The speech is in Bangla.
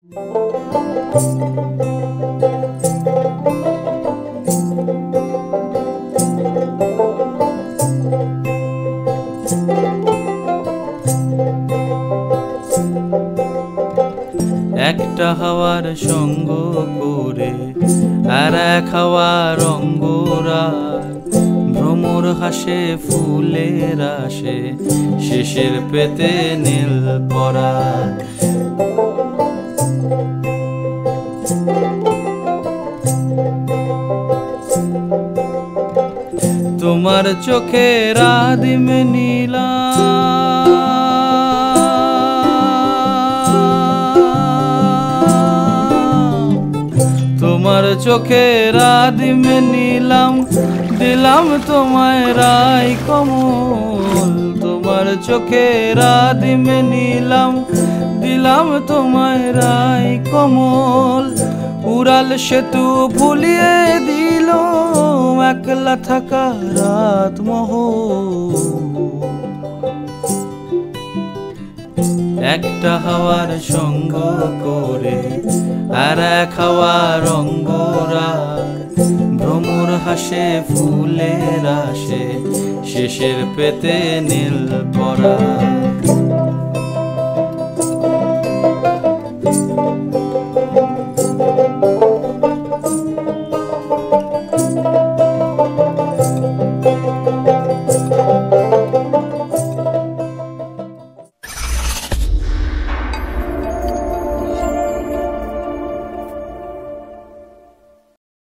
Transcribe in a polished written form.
একটা হাওয়ার সঙ্গ করে আর এক হাওয়ার অঙ্গরাগ, ভ্রমর হাসে ফুলের আসে, শেষের পেতে নীল পরাগ। তোমার চোখের আদিম নীলা, তোমার চোখের আদিম নীলাম, দিলাম তোমায় রাই কমল। তোমার চোখের আদিম নীলাম, দিলাম তোমায় রাই কমল। উড়াল সেতু ভুলিয়ে দিল একলা থাকা রাত মহল। একটা হাওয়ার সঙ্গ করে আর এক হাওয়ার অঙ্গরাগ, ভ্রমর হাসে ফুলের আসে, শেষের পেতে নীল পরাগ।